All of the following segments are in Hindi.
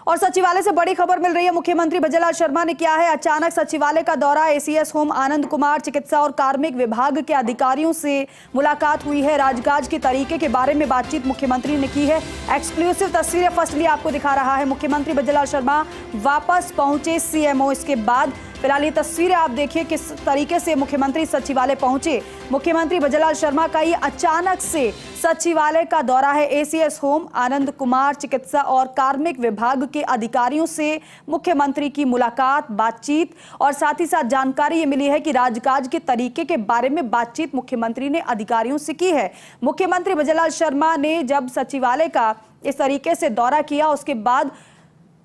और सचिवालय से बड़ी खबर मिल रही है। मुख्यमंत्री भजनलाल शर्मा ने किया है अचानक सचिवालय का दौरा। एसीएस होम आनंद कुमार, चिकित्सा और कार्मिक विभाग के अधिकारियों से मुलाकात हुई है। राजकाज के तरीके के बारे में बातचीत मुख्यमंत्री ने की है। एक्सक्लूसिव तस्वीरें फर्स्ट लिए आपको दिखा रहा है। मुख्यमंत्री भजनलाल शर्मा वापस पहुंचे सीएमओ। इसके बाद फिलहाल ये तस्वीरें आप देखिए किस तरीके से मुख्यमंत्री सचिवालय पहुंचे। मुख्यमंत्री भजनलाल शर्मा का ये अचानक से सचिवालय का दौरा है। एसीएस होम आनंद कुमार, चिकित्सा और कार्मिक विभाग के अधिकारियों से मुख्यमंत्री की मुलाकात, बातचीत और साथ ही साथ जानकारी ये मिली है कि राजकाज के तरीके के बारे में बातचीत मुख्यमंत्री ने अधिकारियों से की है। मुख्यमंत्री भजनलाल शर्मा ने जब सचिवालय का इस तरीके से दौरा किया, उसके बाद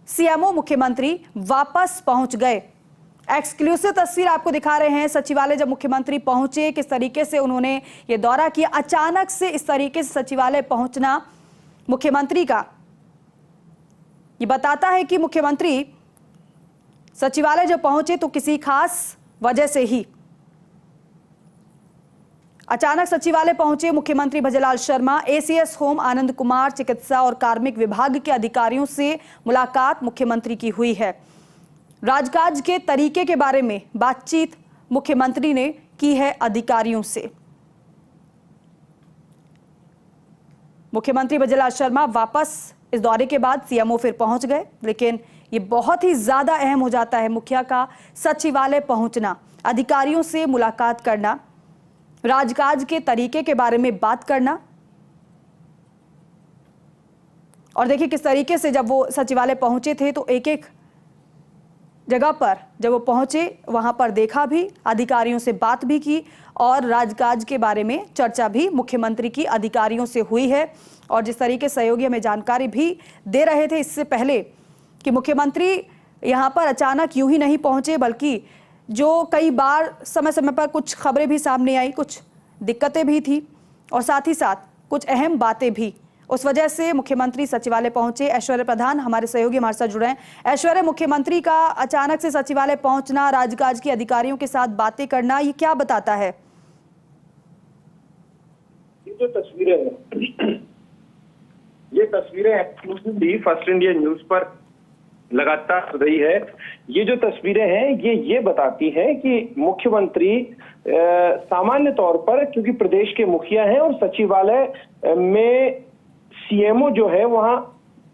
सीएमओ मुख्यमंत्री वापस पहुंच गए। एक्सक्लूसिव तस्वीर आपको दिखा रहे हैं। सचिवालय जब मुख्यमंत्री पहुंचे, किस तरीके से उन्होंने ये दौरा किया। अचानक से इस तरीके से सचिवालय पहुंचना मुख्यमंत्री का ये बताता है कि मुख्यमंत्री सचिवालय जब पहुंचे तो किसी खास वजह से ही अचानक सचिवालय पहुंचे मुख्यमंत्री भजनलाल शर्मा। एसीएस होम आनंद कुमार, चिकित्सा और कार्मिक विभाग के अधिकारियों से मुलाकात मुख्यमंत्री की हुई है। राजकाज के तरीके के बारे में बातचीत मुख्यमंत्री ने की है अधिकारियों से। मुख्यमंत्री भजनलाल शर्मा वापस इस दौरे के बाद सीएमओ फिर पहुंच गए, लेकिन ये बहुत ही ज्यादा अहम हो जाता है मुखिया का सचिवालय पहुंचना, अधिकारियों से मुलाकात करना, राजकाज के तरीके के बारे में बात करना। और देखिए किस तरीके से जब वो सचिवालय पहुंचे थे तो एक एक जगह पर जब वो पहुंचे वहां पर देखा भी, अधिकारियों से बात भी की और राजकाज के बारे में चर्चा भी मुख्यमंत्री की अधिकारियों से हुई है। और जिस तरीके सहयोगी हमें जानकारी भी दे रहे थे इससे पहले कि मुख्यमंत्री यहां पर अचानक यूं ही नहीं पहुंचे, बल्कि जो कई बार समय समय पर कुछ खबरें भी सामने आई, कुछ दिक्कतें भी थी और साथ ही साथ कुछ अहम बातें भी, उस वजह से मुख्यमंत्री सचिवालय पहुंचे। ऐश्वर्य प्रधान हमारे सहयोगी हमारे साथ जुड़े हैं। ऐश्वर्य, मुख्यमंत्री का अचानक से सचिवालय पहुंचना, राजकाज के अधिकारियों के साथ बातें करना, ये क्या बताता है? ये तस्वीरें एक्सक्लूसिवली फर्स्ट इंडिया न्यूज पर लगातार रही है। ये जो तस्वीरें हैं ये बताती हैं कि मुख्यमंत्री सामान्य तौर पर, क्योंकि प्रदेश के मुखिया हैं और सचिवालय में सीएमओ जो है वहां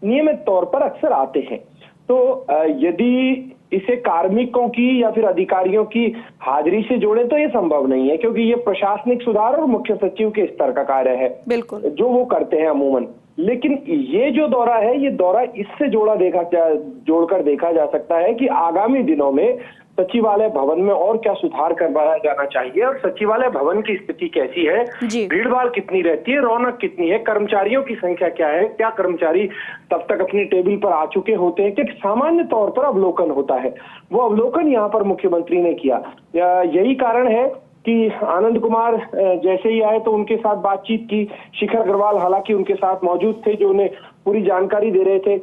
नियमित तौर पर अक्सर आते हैं, तो यदि इसे कार्मिकों की या फिर अधिकारियों की हाजिरी से जोड़े तो ये संभव नहीं है, क्योंकि ये प्रशासनिक सुधार और मुख्य सचिव के स्तर का कार्य है, बिल्कुल, जो वो करते हैं अमूमन। लेकिन ये जो दौरा है, ये दौरा इससे जोड़कर देखा जा सकता है कि आगामी दिनों में सचिवालय भवन में और क्या सुधार करवाया जाना चाहिए और सचिवालय भवन की स्थिति कैसी है, भीड़ भाड़ कितनी रहती है, रौनक कितनी है, कर्मचारियों की संख्या क्या है, क्या कर्मचारी तब तक अपनी टेबल पर आ चुके होते हैं, कि सामान्य तौर पर अवलोकन होता है। वो अवलोकन यहाँ पर मुख्यमंत्री ने किया। यही कारण है कि आनंद कुमार जैसे ही आए तो उनके साथ बातचीत की। शिखर अग्रवाल हालांकि उनके साथ मौजूद थे, जो उन्हें पूरी जानकारी दे रहे थे।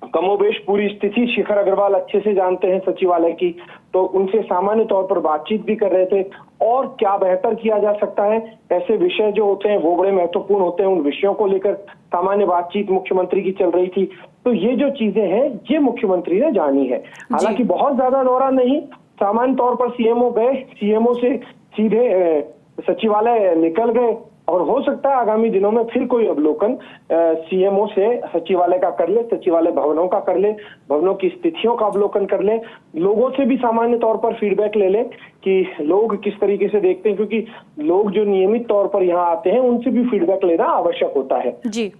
कमोबेश पूरी स्थिति शिखर अग्रवाल अच्छे से जानते हैं सचिवालय की, तो उनसे सामान्य तौर पर बातचीत भी कर रहे थे और क्या बेहतर किया जा सकता है। ऐसे विषय जो होते हैं वो बड़े महत्वपूर्ण होते हैं, उन विषयों को लेकर सामान्य बातचीत मुख्यमंत्री की चल रही थी। तो ये जो चीजें हैं ये मुख्यमंत्री ने जानी है। हालांकि बहुत ज्यादा दौरा नहीं, सामान्य तौर पर सीएमओ गए, सीएमओ से सीधे सचिवालय निकल गए और हो सकता है आगामी दिनों में फिर कोई अवलोकन सीएमओ से सचिवालय का कर ले, सचिवालय भवनों का कर ले, भवनों की स्थितियों का अवलोकन कर ले, लोगों से भी सामान्य तौर पर फीडबैक ले ले कि लोग किस तरीके से देखते हैं, क्योंकि लोग जो नियमित तौर पर यहाँ आते हैं उनसे भी फीडबैक लेना आवश्यक होता है। जी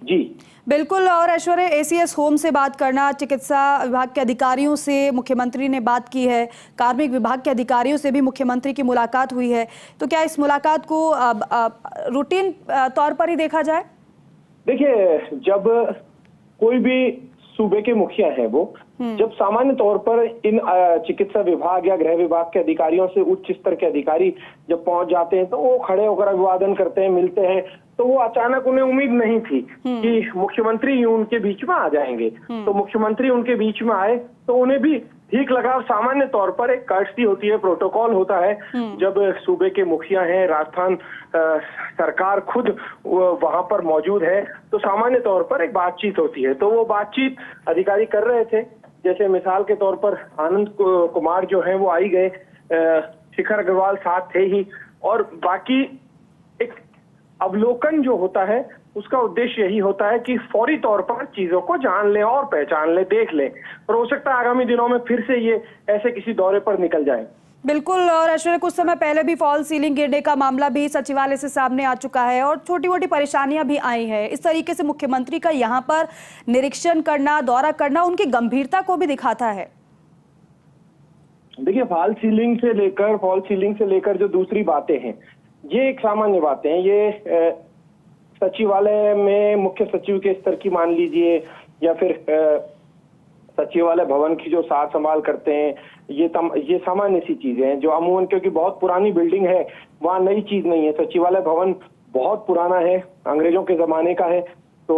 बिल्कुल। और ऐश्वर्य, एसीएस होम से बात करना, चिकित्सा विभाग के अधिकारियों से मुख्यमंत्री ने बात की है, कार्मिक विभाग के अधिकारियों से भी मुख्यमंत्री की मुलाकात हुई है, तो क्या इस मुलाकात को रूटीन तौर पर ही देखा जाए? देखिए, जब कोई भी सूबे के मुखिया है वो जब सामान्य तौर पर इन चिकित्सा विभाग या गृह विभाग के अधिकारियों से उच्च स्तर के अधिकारी जब पहुंच जाते हैं तो वो खड़े होकर अभिवादन करते हैं, मिलते हैं, तो वो अचानक उन्हें उम्मीद नहीं थी कि मुख्यमंत्री उनके बीच में आ जाएंगे। तो मुख्यमंत्री उनके बीच में आए तो उन्हें भी ठीक लगा। सामान्य तौर पर एक कर्टसी होती है, प्रोटोकॉल होता है, जब सूबे के मुखिया हैं, राजस्थान सरकार खुद वहां पर मौजूद है, तो सामान्य तौर पर एक बातचीत होती है। तो वो बातचीत अधिकारी कर रहे थे। जैसे मिसाल के तौर पर आनंद कुमार जो है वो आई गए, शिखर अग्रवाल साथ थे ही, और बाकी एक अवलोकन जो होता है उसका उद्देश्य यही होता है कि फौरी तौर पर चीजों को जान लें और पहचान लें, देख लें, और हो सकता है आगामी दिनों में फिर से ये ऐसे किसी दौरे पर निकल जाए। बिल्कुल। और ऐश्वर्य, कुछ समय पहले भी फॉल सीलिंग गिरने का मामला भी सचिवालय से सामने आ चुका है और छोटी मोटी परेशानियां भी आई हैं। इस तरीके से मुख्यमंत्री का यहाँ पर निरीक्षण करना, दौरा करना उनकी गंभीरता को भी दिखाता है। देखिए, फॉल सीलिंग से लेकर जो दूसरी बातें हैं, ये एक सामान्य बातें हैं। ये सचिवालय में मुख्य सचिव के स्तर की मान लीजिए, या फिर सचिवालय भवन की जो सार संभाल करते हैं, ये सामान्य सी चीजें हैं जो अमूमन, क्योंकि बहुत पुरानी बिल्डिंग है, वहां नई चीज नहीं है। सचिवालय भवन बहुत पुराना है, अंग्रेजों के जमाने का है, तो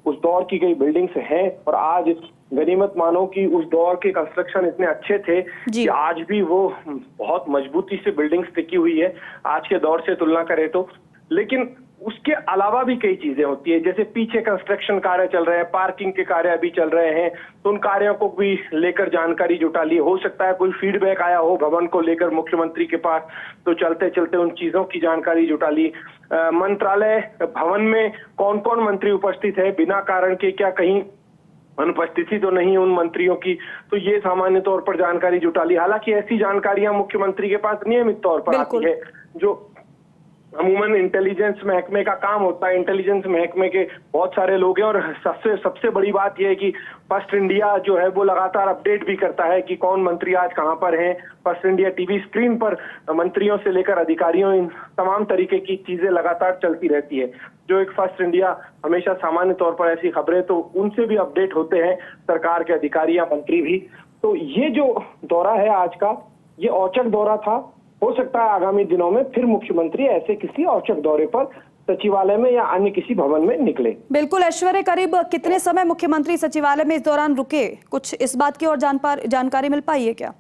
उस दौर की कई बिल्डिंग्स हैं, और आज गनीमत मानो कि उस दौर के कंस्ट्रक्शन इतने अच्छे थे कि आज भी वो बहुत मजबूती से बिल्डिंग्स टिकी हुई है आज के दौर से तुलना करें तो। लेकिन उसके अलावा भी कई चीजें होती है, जैसे पीछे कंस्ट्रक्शन कार्य चल रहे हैं, पार्किंग के कार्य अभी चल रहे हैं, तो उन कार्यों को भी लेकर जानकारी जुटा ली। हो सकता है कोई फीडबैक आया हो भवन को लेकर मुख्यमंत्री के पास, तो चलते चलते उन चीजों की जानकारी जुटा ली। मंत्रालय भवन में कौन कौन मंत्री उपस्थित है, बिना कारण के क्या कहीं अनुपस्थिति तो नहीं उन मंत्रियों की, तो ये सामान्य तौर पर जानकारी जुटा ली। हालांकि ऐसी जानकारियां मुख्यमंत्री के पास नियमित तौर पर आती है, जो अमूमन इंटेलिजेंस महकमे का काम होता है। इंटेलिजेंस महकमे के बहुत सारे लोग हैं, और सबसे बड़ी बात यह है कि फर्स्ट इंडिया जो है वो लगातार अपडेट भी करता है कि कौन मंत्री आज कहां पर हैं। फर्स्ट इंडिया टीवी स्क्रीन पर मंत्रियों से लेकर अधिकारियों, इन तमाम तरीके की चीजें लगातार चलती रहती है। जो एक फर्स्ट इंडिया हमेशा सामान्य तौर पर ऐसी खबरें, तो उनसे भी अपडेट होते हैं सरकार के अधिकारी या मंत्री भी। तो ये जो दौरा है आज का, ये औचक दौरा था। हो सकता है आगामी दिनों में फिर मुख्यमंत्री ऐसे किसी औचक दौरे पर सचिवालय में या अन्य किसी भवन में निकले। बिल्कुल ऐश्वर्य, करीब कितने समय मुख्यमंत्री सचिवालय में इस दौरान रुके, कुछ इस बात की और जानकारी मिल पाई है क्या?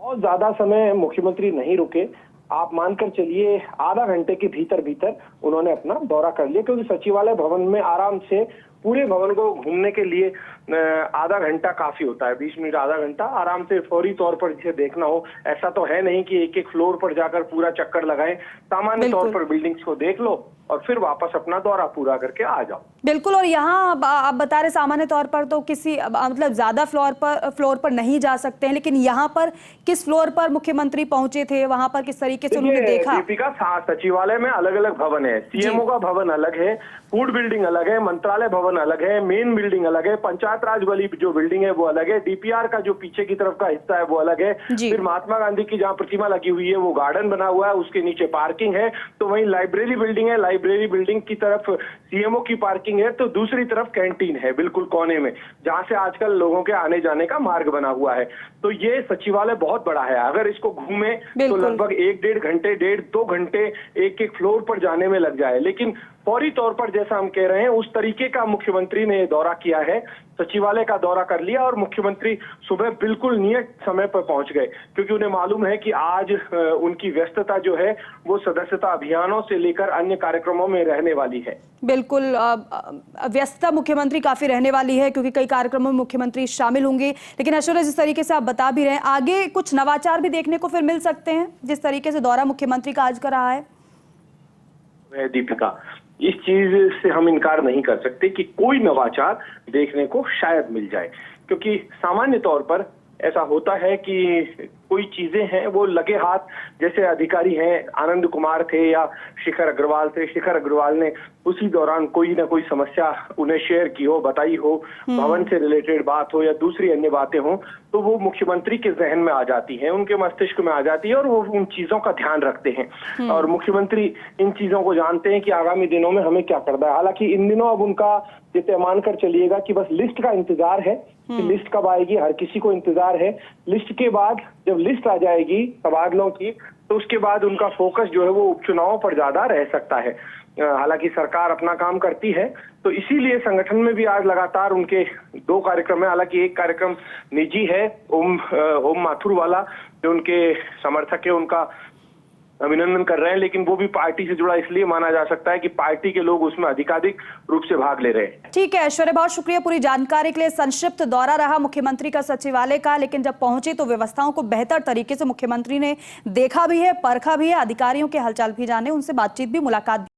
बहुत ज्यादा समय मुख्यमंत्री नहीं रुके, आप मानकर चलिए आधा घंटे के भीतर उन्होंने अपना दौरा कर लिया, क्योंकि सचिवालय भवन में आराम से पूरे भवन को घूमने के लिए आधा घंटा काफी होता है, 20 मिनट आधा घंटा आराम से फौरी तौर पर जिसे देखना हो। ऐसा तो है नहीं कि एक एक फ्लोर पर जाकर पूरा चक्कर लगाएं, सामान्य तौर पर बिल्डिंग्स को देख लो और फिर वापस अपना दौरा पूरा करके आ जाओ। बिल्कुल। और यहाँ आप बता रहे सामान्य तौर पर तो किसी मतलब ज्यादा फ्लोर पर नहीं जा सकते हैं, लेकिन यहाँ पर किस फ्लोर पर मुख्यमंत्री पहुंचे थे, वहां पर किस तरीके से उन्होंने देखा? दीपिका, सचिवालय में अलग अलग भवन है, सीएमओ का भवन अलग है, फूड बिल्डिंग अलग है, मंत्रालय भवन अलग है, मेन बिल्डिंग अलग है, पंचायत राज वाली जो बिल्डिंग है वो अलग है, डीपीआर का जो पीछे की तरफ का हिस्सा है वो अलग है, फिर महात्मा गांधी की जहाँ प्रतिमा लगी हुई है वो गार्डन बना हुआ है, उसके नीचे पार्किंग है, तो वहीं लाइब्रेरी बिल्डिंग है, लाइब्रेरी बिल्डिंग की तरफ सीएमओ की पार्किंग है, तो दूसरी तरफ कैंटीन है बिल्कुल कोने में, जहां से आजकल लोगों के आने जाने का मार्ग बना हुआ है। तो ये सचिवालय बहुत बड़ा है, अगर इसको घूमे तो लगभग 1-1.5 घंटे, 1.5-2 घंटे एक एक फ्लोर पर जाने में लग जाए। लेकिन फौरी तौर पर जैसा हम कह रहे हैं उस तरीके का मुख्यमंत्री ने दौरा किया है, सचिवालय का दौरा कर लिया, और मुख्यमंत्री सुबह बिल्कुल नियत समय पर पहुंच गए, क्योंकि उन्हें मालूम है कि आज उनकी व्यस्तता जो है वो सदस्यता अभियानों से लेकर अन्य कार्यक्रमों में रहने वाली है। बिल्कुल, व्यस्तता मुख्यमंत्री काफी रहने वाली है, क्योंकि कई कार्यक्रमों में मुख्यमंत्री शामिल होंगे। लेकिन ऐश्वर्या, जिस तरीके से आप बता भी रहे हैं, आगे कुछ नवाचार भी देखने को फिर मिल सकते हैं, जिस तरीके से दौरा मुख्यमंत्री का आज का रहा है? दीपिका, इस चीज से हम इनकार नहीं कर सकते कि कोई नवाचार देखने को शायद मिल जाए, क्योंकि सामान्य तौर पर ऐसा होता है कि कोई चीजें हैं वो लगे हाथ, जैसे अधिकारी हैं, आनंद कुमार थे या शिखर अग्रवाल थे, शिखर अग्रवाल ने उसी दौरान कोई ना कोई समस्या उन्हें शेयर की हो, बताई हो, भवन से रिलेटेड बात हो या दूसरी अन्य बातें हो, तो वो मुख्यमंत्री के जहन में आ जाती हैं, उनके मस्तिष्क में आ जाती है, और वो उन चीजों का ध्यान रखते हैं, और मुख्यमंत्री इन चीजों को जानते हैं कि आगामी दिनों में हमें क्या करना है। हालांकि इन दिनों अब उनका जैसे मानकर चलिएगा कि बस लिस्ट का इंतजार है कि लिस्ट कब आएगी, हर किसी को इंतजार है। लिस्ट के बाद जब लिस्ट आ जाएगी तबादलों की, तो उसके बाद उनका फोकस जो है वो उपचुनावों पर ज्यादा रह सकता है। हालांकि सरकार अपना काम करती है, तो इसीलिए संगठन में भी आज लगातार उनके 2 कार्यक्रम है। हालांकि एक कार्यक्रम निजी है, ओम माथुर वाला, जो उनके समर्थक है उनका अभिनंदन कर रहे हैं, लेकिन वो भी पार्टी से जुड़ा इसलिए माना जा सकता है कि पार्टी के लोग उसमें अधिकाधिक रूप से भाग ले रहे हैं। ठीक है ऐश्वर्या, बहुत शुक्रिया पूरी जानकारी के लिए। संक्षिप्त दौरा रहा मुख्यमंत्री का सचिवालय का, लेकिन जब पहुंचे तो व्यवस्थाओं को बेहतर तरीके से मुख्यमंत्री ने देखा भी है, परखा भी है, अधिकारियों के हालचाल भी जाने, उनसे बातचीत भी, मुलाकात भी।